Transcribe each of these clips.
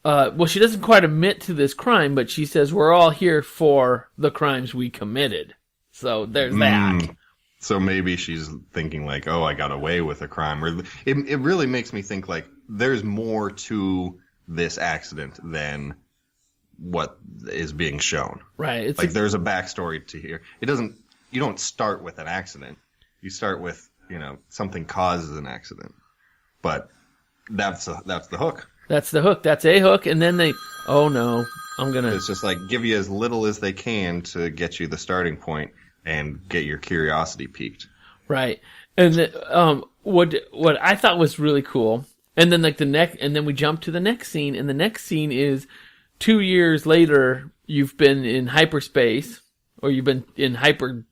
well, she doesn't quite admit to this crime, but she says we're all here for the crimes we committed. So there's that. So maybe she's thinking like, oh, I got away with a crime. Or it really makes me think like there's more to this accident than what is being shown. Right. It's like there's a backstory to here. You don't start with an accident. You start with, something causes an accident. But that's the hook. That's the hook. That's a hook. And then it's just like give you as little as they can to get you the starting point and get your curiosity piqued. Right. And what I thought was really cool, and then and then we jump to the next scene, and the next scene is 2 years later, you've been in hyperspace, or you've been in hyper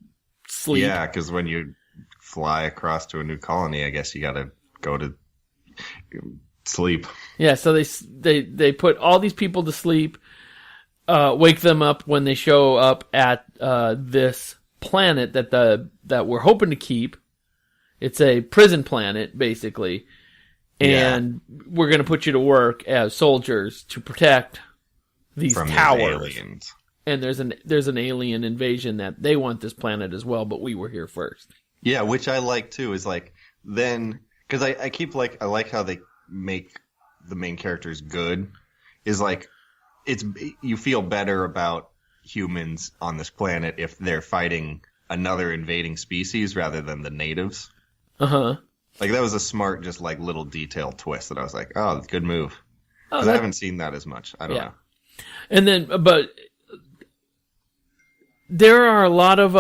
sleep. Yeah, because when you fly across to a new colony, I guess you got to go to sleep. Yeah, so they put all these people to sleep, wake them up when they show up at this planet that we're hoping to keep. It's a prison planet, basically, and we're going to put you to work as soldiers to protect these towers. Aliens. And there's an alien invasion that they want this planet as well, but we were here first. Yeah, which I like too. Is like then because I like how they make the main characters good. Is like you feel better about humans on this planet if they're fighting another invading species rather than the natives. Uh-huh. Like that was a smart, just like little detail twist that I was like, oh, good move. Because I haven't seen that as much. I don't know. And then, but there are a lot of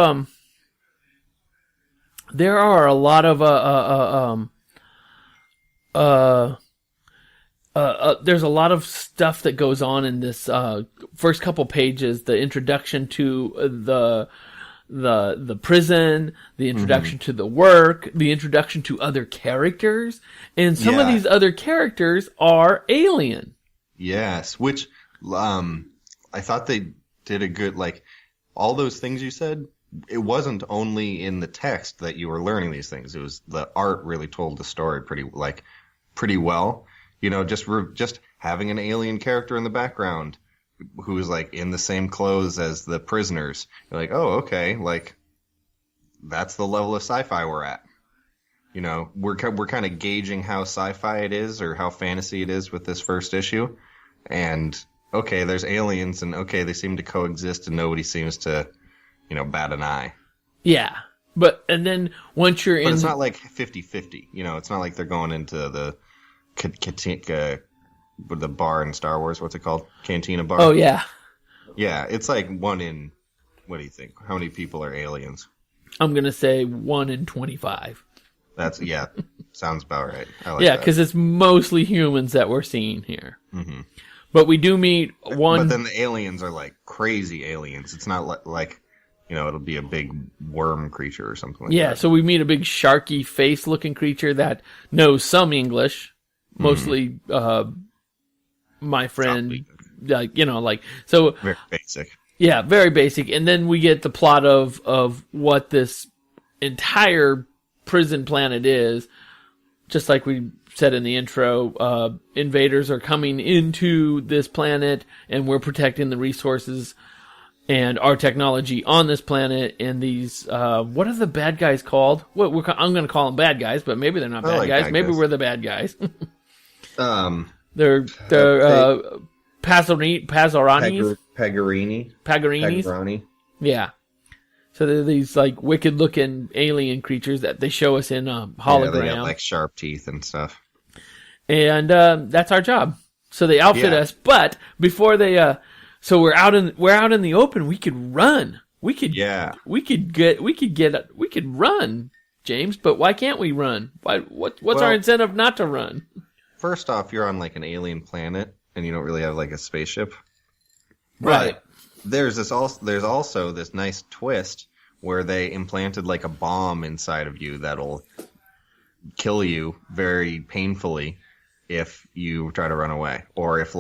there's a lot of stuff that goes on in this first couple pages. The introduction to the prison, the introduction to the work, the introduction to other characters, and some of these other characters are alien. Yes, which I thought they did a good, like, all those things you said, it wasn't only in the text that you were learning these things. It was the art really told the story pretty well. Just having an alien character in the background who's like in the same clothes as the prisoners. You're like, oh, okay, like that's the level of sci-fi we're at. We're kind of gauging how sci-fi it is or how fantasy it is with this first issue. And okay, there's aliens, and okay, they seem to coexist, and nobody seems to, bat an eye. Yeah, and then once you're in... But it's not like 50-50, it's not like they're going into the the bar in Star Wars, what's it called? Cantina bar? Oh, yeah. Yeah, it's like 1 in... What do you think? How many people are aliens? I'm going to say 1 in 25. Sounds about right. I like that. Because it's mostly humans that we're seeing here. Mm-hmm. But we do meet one... But then the aliens are like crazy aliens. It's not like it'll be a big worm creature or something like that. Yeah, so we meet a big sharky face-looking creature that knows some English. Mostly, my friend, so... Very basic. Yeah, very basic. And then we get the plot of what this entire prison planet is. Just like we said in the intro, invaders are coming into this planet, and we're protecting the resources and our technology on this planet. And these, what are the bad guys called? I'm going to call them bad guys, but maybe they're not bad guys. Maybe we're the bad guys. They're Pazaranis? Pagarinis? Yeah. So they're these like wicked looking alien creatures that they show us in hologram. Yeah, they got like sharp teeth and stuff. And that's our job. So they outfit us, but before they so we're out in the open, we could run. We could run, James, but why can't we run? What's our incentive not to run? First off, you're on like an alien planet and you don't really have like a spaceship. Right. But there's also this nice twist where they implanted like a bomb inside of you that'll kill you very painfully if you try to run away, or if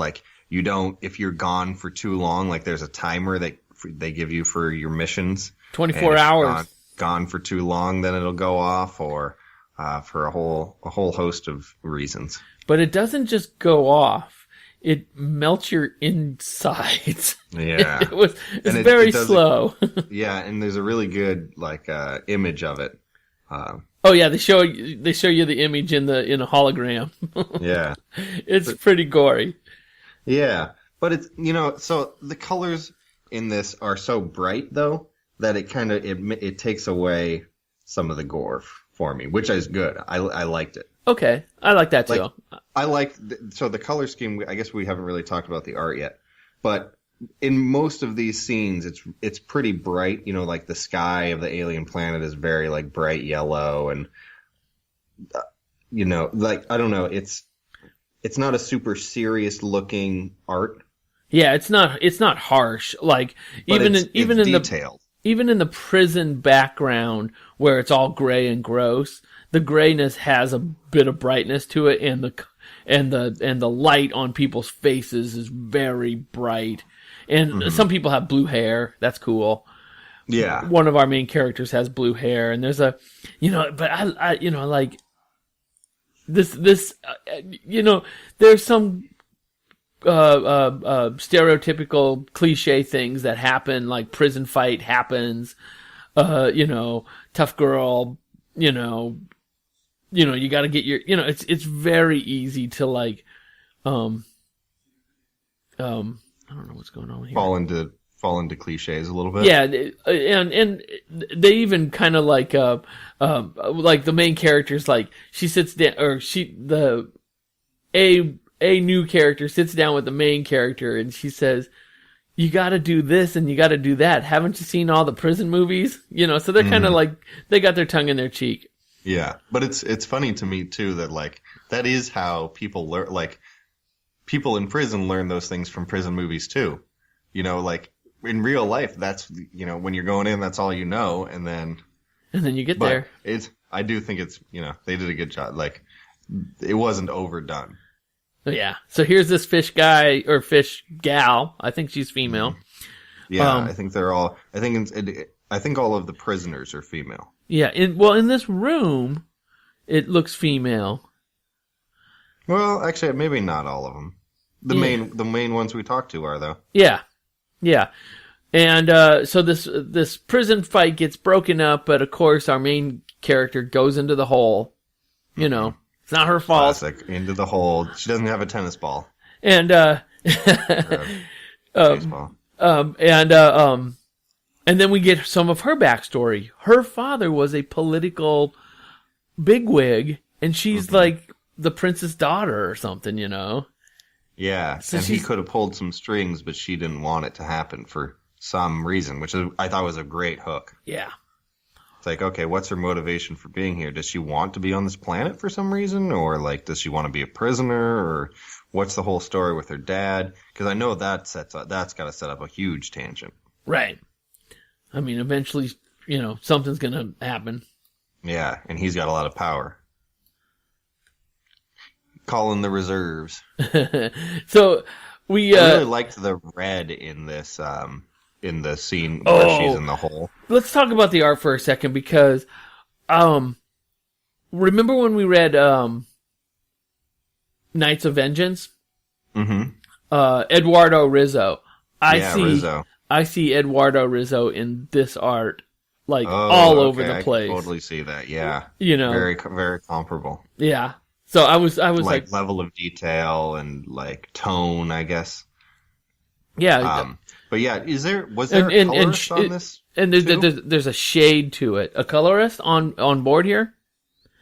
you're gone for too long. Like there's a timer that they give you for your missions. 24 hours. Gone for too long, then it'll go off, or for a whole host of reasons. But it doesn't just go off. it melts your insides. Yeah. It's very slow. Yeah, and there's a really good image of it. Oh yeah, they show you the image in a hologram. Yeah. It's pretty gory. Yeah. But it's so the colors in this are so bright though that it takes away some of the gore for me, which is good. I liked it. Okay, I like that too. So the color scheme. I guess we haven't really talked about the art yet, but in most of these scenes, it's pretty bright. Like the sky of the alien planet is very bright yellow, and I don't know. It's not a super serious looking art. Yeah, it's not harsh. Even in detailed. Even in the prison background where it's all gray and gross, the grayness has a bit of brightness to it, and the light on people's faces is very bright. And some people have blue hair. That's cool. Yeah. One of our main characters has blue hair, and there's but I this there's some stereotypical cliche things that happen, like prison fight happens, tough girl, you got to get your, it's very easy to I don't know what's going on here. Fall into cliches a little bit. Yeah, and they even kind of the main characters, she sits down, or a new character sits down with the main character and she says, you got to do this and you got to do that. Haven't you seen all the prison movies? So they're kind of they got their tongue in their cheek. Yeah, but it's funny to me too that that is how people learn. People in prison learn those things from prison movies too. In real life, that's when you're going in, that's all you know, and then you get there. I do think it's they did a good job. It wasn't overdone. Yeah. So here's this fish guy or fish gal. I think she's female. Yeah, I think they're all. I think all of the prisoners are female. Yeah. In this room, it looks female. Well, actually, maybe not all of them. The main ones we talked to are though. Yeah. Yeah. And so this prison fight gets broken up, but of course our main character goes into the hole. It's not her fault. Classic. Into the hole. She doesn't have a tennis ball. And baseball. And then we get some of her backstory. Her father was a political bigwig, and she's like the prince's daughter or something, Yeah, so and he could have pulled some strings, but she didn't want it to happen for some reason, which I thought was a great hook. Yeah. It's okay, what's her motivation for being here? Does she want to be on this planet for some reason? Or, does she want to be a prisoner? Or what's the whole story with her dad? Because I know that's got to set up a huge tangent. Right. I mean, eventually, something's going to happen. Yeah, and he's got a lot of power. Calling the reserves. So, I really liked the red in this, in the scene where she's in the hole. Let's talk about the art for a second, because remember when we read Knights of Vengeance? Mm-hmm. Eduardo Rizzo. Rizzo. I see Eduardo Rizzo in this art, all over the place. I can totally see that. Yeah, very very comparable. Yeah. So I was like level of detail and tone, I guess. Yeah. But yeah, was there a colorist on this? And there's a shade to it. A colorist on board here?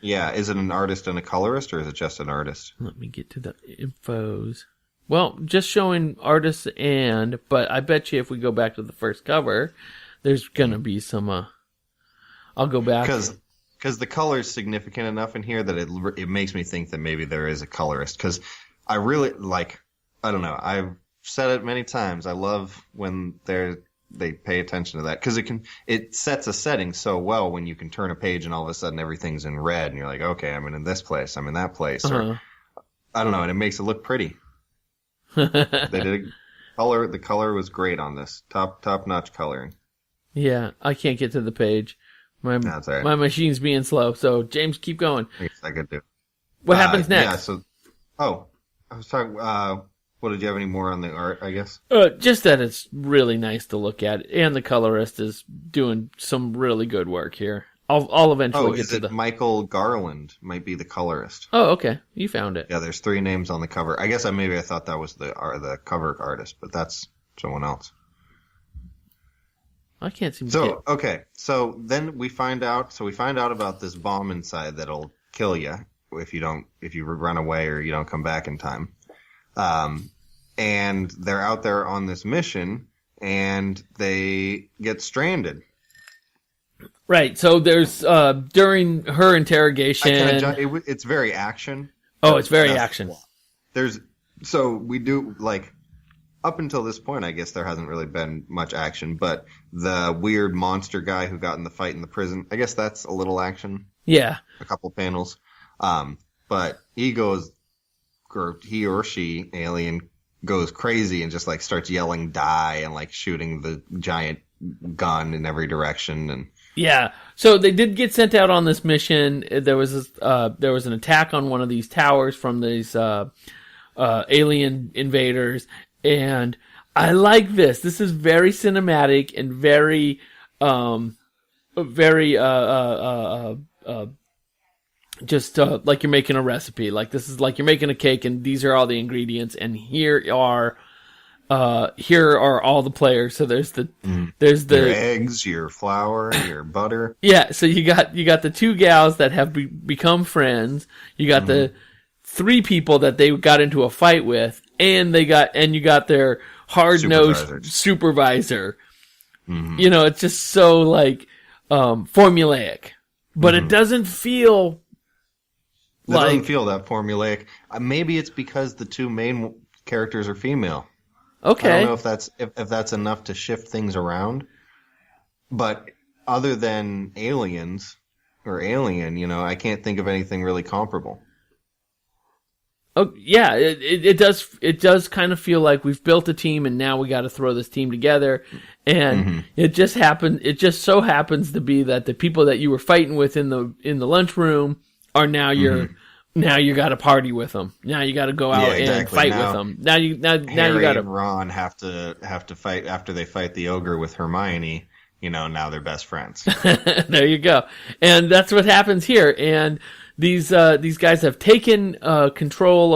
Yeah. Is it an artist and a colorist, or is it just an artist? Let me get to the infos. Well, just showing artists but I bet you if we go back to the first cover, there's gonna be some. I'll go back because the color is significant enough in here that it makes me think that maybe there is a colorist. Because I really I don't know. I've said it many times. I love when they pay attention to that, because it sets a setting so well when you can turn a page and all of a sudden everything's in red and you're like, okay, I'm in this place, I'm in that place, or I don't know, and it makes it look pretty. They did the color was great on this, top notch coloring. Yeah, I can't get to the page. My machine's being slow. So James, keep going. I guess I could do. What happens next? Yeah. So, I was talking. What, did you have any more on the art, I guess? Just that it's really nice to look at, and the colorist is doing some really good work here. I'll eventually get to the... Michael Garland might be the colorist. Oh, okay. You found it. Yeah, there's 3 names on the cover. I guess maybe I thought that was the cover artist, but that's someone else. I can't seem to get... Okay. So then we find out about this bomb inside that'll kill you if you run away or you don't come back in time. And they're out there on this mission and they get stranded. Right. So there's during her interrogation, it's very action. Oh, it's very action. We do like up until this point, I guess there hasn't really been much action, but the weird monster guy who got in the fight in the prison, I guess that's a little action. Yeah. A couple panels. But he or she, alien, goes crazy and just like starts yelling die and like shooting the giant gun in every direction. And yeah. So they did get sent out on this mission. There was an attack on one of these towers from these alien invaders. And I like this. This is very cinematic and very like you're making a recipe. Like this is like you're making a cake, and these are all the ingredients, and here are all the players. So there's your eggs, your flour, your butter. Yeah. So you got the 2 gals that have become friends. You got the 3 people that they got into a fight with, and you got their hard-nosed supervisor. Mm-hmm. You know, it's just so like formulaic, but it doesn't feel. It doesn't feel that formulaic. Maybe it's because the 2 main characters are female. Okay. I don't know if that's enough to shift things around. But other than Aliens or Alien, you know, I can't think of anything really comparable. Oh yeah, it does. It does kind of feel like we've built a team, and now we got to throw this team together. And it just happened. It just so happens to be that the people that you were fighting with in the lunchroom are now now you got to party with them. Now you got to go out and fight with them. Now you got to. And Ron have to fight after they fight the ogre with Hermione. You know, now they're best friends. There you go, and that's what happens here. And these guys have taken control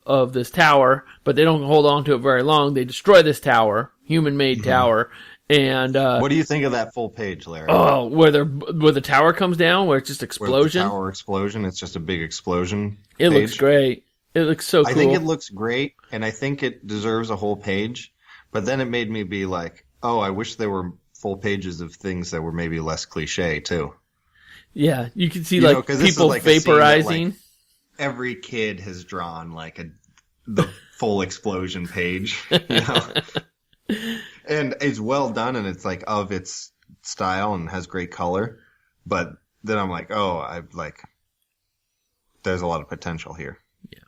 of this tower, but they don't hold on to it very long. They destroy this tower, human-made tower. And what do you think of that full page, Larry? Oh, where the tower comes down, where it's just explosion. Where the tower explosion. It's just a big explosion. It looks great. It looks so cool. I think it looks great, and I think it deserves a whole page. But then it made me be like, oh, I wish there were full pages of things that were maybe less cliche too. Yeah, you can see like people like vaporizing. Like, every kid has drawn like the full explosion page, you know. And it's well done, and it's like of its style and has great color. But then I'm like, there's a lot of potential here. Yeah.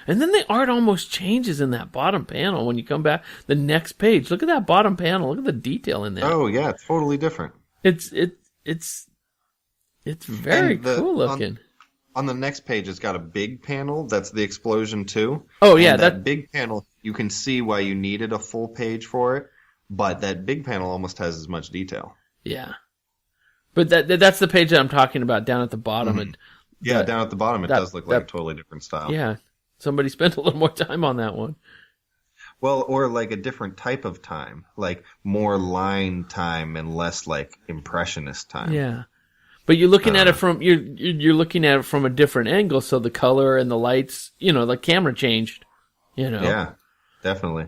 And then the art almost changes in that bottom panel when you come back the next page. Look at that bottom panel. Look at the detail in there. Oh yeah, it's totally different. It's very cool looking. On the next page, it's got a big panel. That's the explosion too. Oh yeah, and that big panel. You can see why you needed a full page for it, but that big panel almost has as much detail. Yeah, but that's the page that I'm talking about down at the bottom. And down at the bottom, it does look like a totally different style. Yeah, somebody spent a little more time on that one. Well, or like a different type of time, like more line time and less like impressionist time. Yeah. But you're looking at it from you're looking at it from a different angle, so the color and the lights, you know, the camera changed. You know. Yeah, definitely.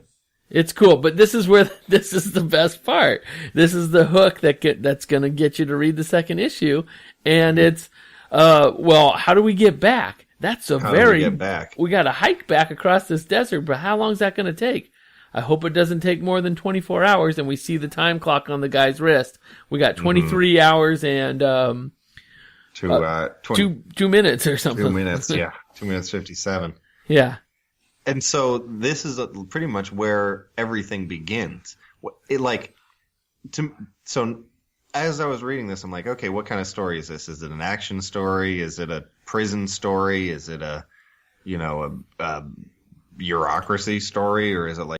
It's cool, but this is the best part. This is the hook that's gonna get you to read the second issue, and it's how do we get back? That's we got to hike back across this desert, but how long is that gonna take? I hope it doesn't take more than 24 hours, and we see the time clock on the guy's wrist. We got 23 hours and 2 minutes or something. 2 minutes, yeah. 2 minutes 57. Yeah. And so this is pretty much where everything begins. So as I was reading this, I'm like, okay, what kind of story is this? Is it an action story? Is it a prison story? Is it a bureaucracy story, or is it like